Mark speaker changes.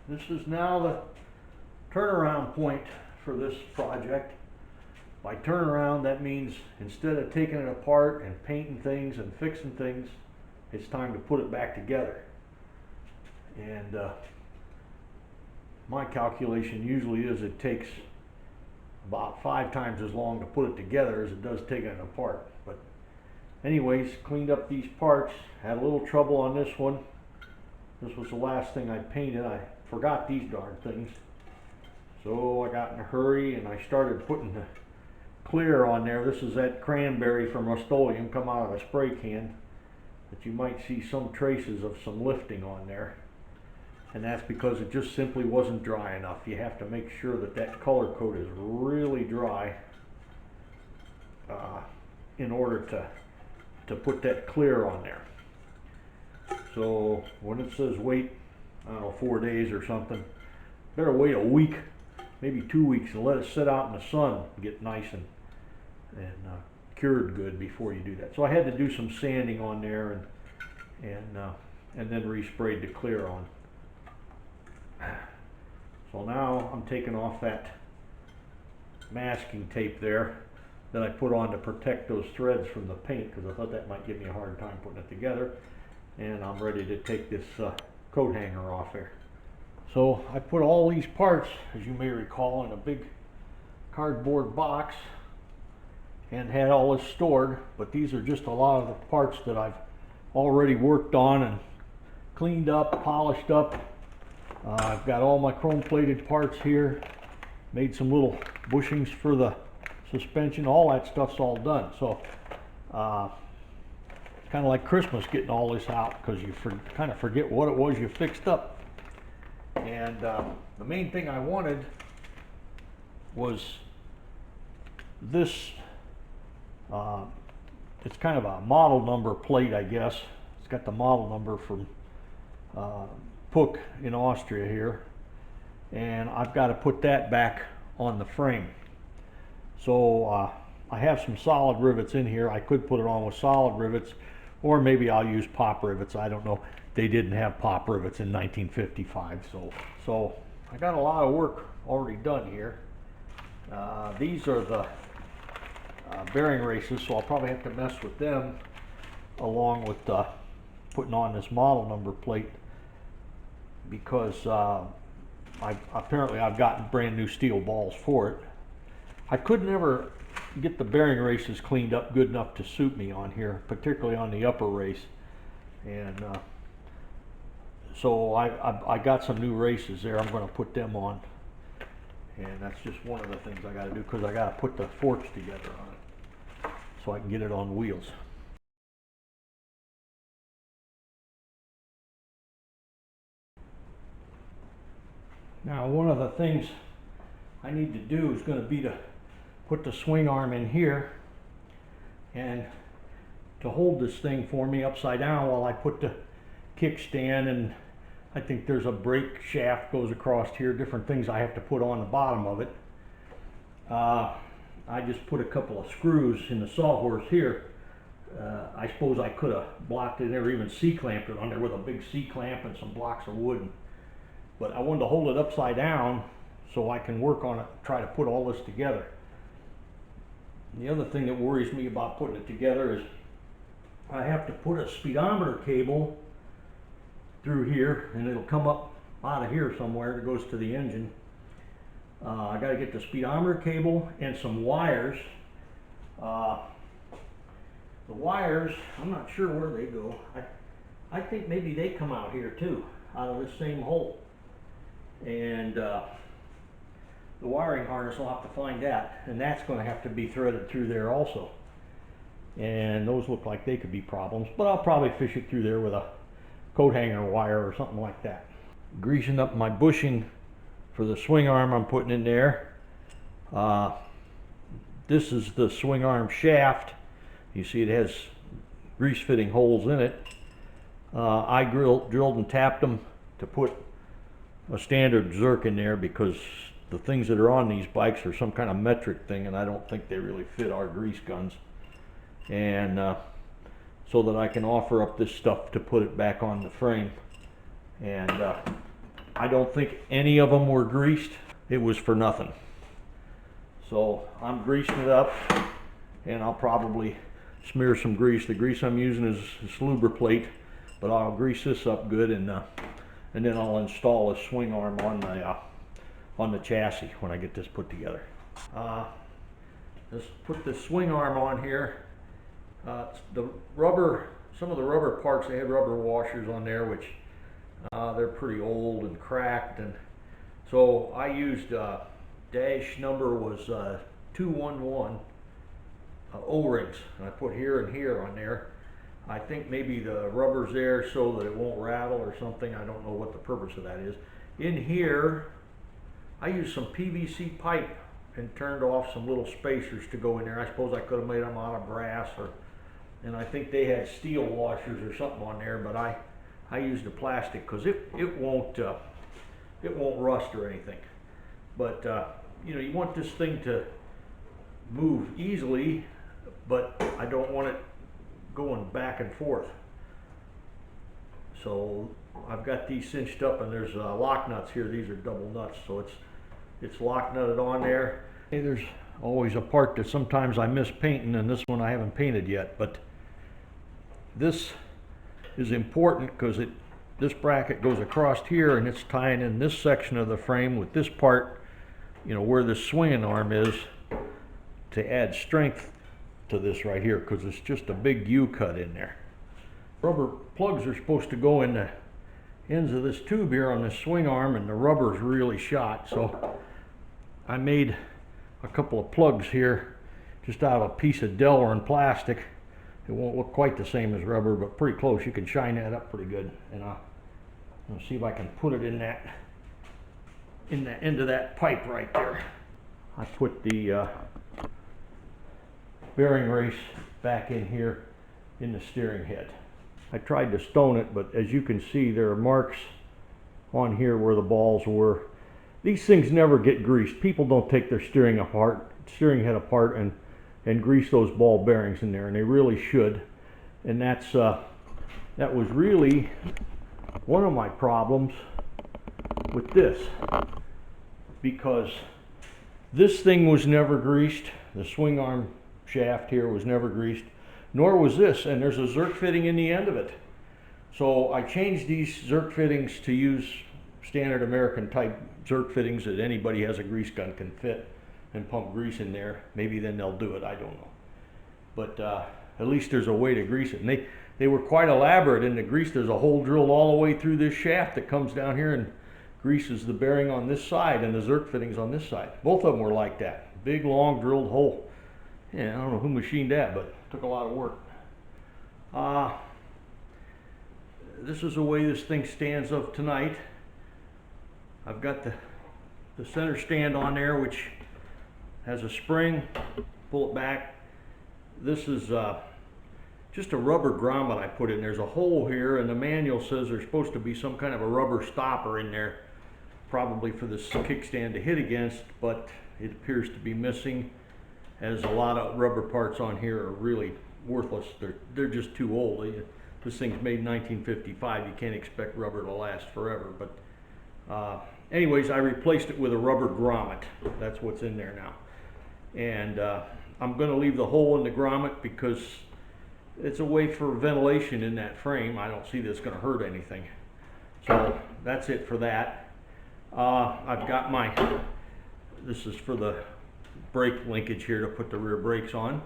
Speaker 1: this is now the turnaround point for this project. By turnaround, that means instead of taking it apart and painting things and fixing things, it's time to put it back together. And my calculation usually is it takes about 5 times as long to put it together as it does taking it apart. But anyways, cleaned up these parts, had a little trouble on this one. This was the last thing I painted. I forgot these darn things. So I got in a hurry and I started putting the clear on there. This is that cranberry from Rust-Oleum come out of a spray can, but you might see some traces of some lifting on there. And that's because it just simply wasn't dry enough. You have to make sure that that color coat is really dry in order to put that clear on there. So when it says wait, I don't know, 4 days or something, better wait a week, maybe 2 weeks, and let it sit out in the sun and get nice and cured good before you do that. So I had to do some sanding on there and then resprayed the clear on. So now I'm taking off that masking tape there that I put on to protect those threads from the paint, because I thought that might give me a hard time putting it together. And I'm ready to take this coat hanger off there. So I put all these parts, as you may recall, in a big cardboard box and had all this stored, but these are just a lot of the parts that I've already worked on and cleaned up, polished up. I've got all my chrome plated parts here, made some little bushings for the suspension. All that stuff's all done. So it's kind of like Christmas getting all this out, because you kind of forget what it was you fixed up. And the main thing I wanted was this. It's kind of a model number plate, I guess. It's got the model number from Puch in Austria here, and I've got to put that back on the frame. So I have some solid rivets in here. I could put it on with solid rivets, or maybe I'll use pop rivets. I don't know. They didn't have pop rivets in 1955, so I got a lot of work already done here. These are the bearing races, so I'll probably have to mess with them along with putting on this model number plate, because apparently I've gotten brand new steel balls for it. I could never get the bearing races cleaned up good enough to suit me on here, particularly on the upper race, and so I got some new races there. I'm going to put them on, and that's just one of the things I got to do, because I got to put the forks together on it so I can get it on wheels. Now, one of the things I need to do is going to be to put the swing arm in here and to hold this thing for me upside down while I put the kickstand, and I think there's a brake shaft goes across here, different things I have to put on the bottom of it. I just put a couple of screws in the sawhorse here. I suppose I could have blocked it or even C-clamped it on there with a big C-clamp and some blocks of wood. But I wanted to hold it upside down so I can work on it, try to put all this together. And the other thing that worries me about putting it together is I have to put a speedometer cable through here, and it'll come up out of here somewhere. It goes to the engine. I got to get the speedometer cable and some wires. The wires, I'm not sure where they go. I think maybe they come out here too, out of this same hole. And the wiring harness, I'll have to find that, and that's going to have to be threaded through there also. And those look like they could be problems, but I'll probably fish it through there with a coat hanger wire or something like that. Greasing up my bushing for the swing arm I'm putting in there. This is the swing arm shaft. You see it has grease fitting holes in it. I drilled and tapped them to put a standard zerk in there, because the things that are on these bikes are some kind of metric thing, and I don't think they really fit our grease guns. And so that I can offer up this stuff to put it back on the frame. And I don't think any of them were greased. It was for nothing. So I'm greasing it up, and I'll probably smear some grease. The grease I'm using is Lubriplate, but I'll grease this up good, and then I'll install a swing arm on the chassis when I get this put together. Let's put the swing arm on here. The rubber, some of the rubber parts, they had rubber washers on there, which they're pretty old and cracked, and so I used dash number was 211 O-rings, and I put here and here on there. I think maybe the rubber's there so that it won't rattle or something. I don't know what the purpose of that is. In here, I used some PVC pipe and turned off some little spacers to go in there. I suppose I could have made them out of brass, and I think they had steel washers or something on there, but I used the plastic because it won't rust or anything. But you know, you want this thing to move easily, but I don't want it going back and forth. So I've got these cinched up, and there's lock nuts here. These are double nuts, so it's lock nutted on there. Hey, there's always a part that sometimes I miss painting, and this one I haven't painted yet, but this is important because this bracket goes across here, and it's tying in this section of the frame with this part, you know, where the swinging arm is, to add strength to this right here, because it's just a big U-cut in there. Rubber plugs are supposed to go in the ends of this tube here on the swing arm, and the rubber's really shot, so I made a couple of plugs here just out of a piece of Delrin plastic. It won't look quite the same as rubber, but pretty close. You can shine that up pretty good, and I'll see if I can put it in the end of that pipe right there. I put the bearing race back in here in the steering head. I tried to stone it, but as you can see, there are marks on here where the balls were. These things never get greased. People don't take their steering head apart and grease those ball bearings in there, and they really should. And that was really one of my problems with this, because this thing was never greased. The swing arm shaft here was never greased, nor was this, and there's a Zerk fitting in the end of it. So I changed these Zerk fittings to use standard American type Zerk fittings that anybody has a grease gun can fit, and pump grease in there. Maybe then they'll do it, I don't know. But at least there's a way to grease it. And they were quite elaborate in the grease. There's a hole drilled all the way through this shaft that comes down here and greases the bearing on this side and the Zerk fittings on this side. Both of them were like that. Big, long drilled hole. Yeah, I don't know who machined that, but it took a lot of work. This is the way this thing stands up tonight. I've got the center stand on there, which has a spring. Pull it back. This is just a rubber grommet I put in. There's a hole here, and the manual says there's supposed to be some kind of a rubber stopper in there, probably for this kickstand to hit against, but it appears to be missing, as a lot of rubber parts on here are really worthless. They're just too old. This thing's made in 1955. You can't expect rubber to last forever. But anyways, I replaced it with a rubber grommet. That's what's in there now. And I'm going to leave the hole in the grommet because it's a way for ventilation in that frame. I don't see this going to hurt anything. So that's it for that. I've got this is for the brake linkage here to put the rear brakes on.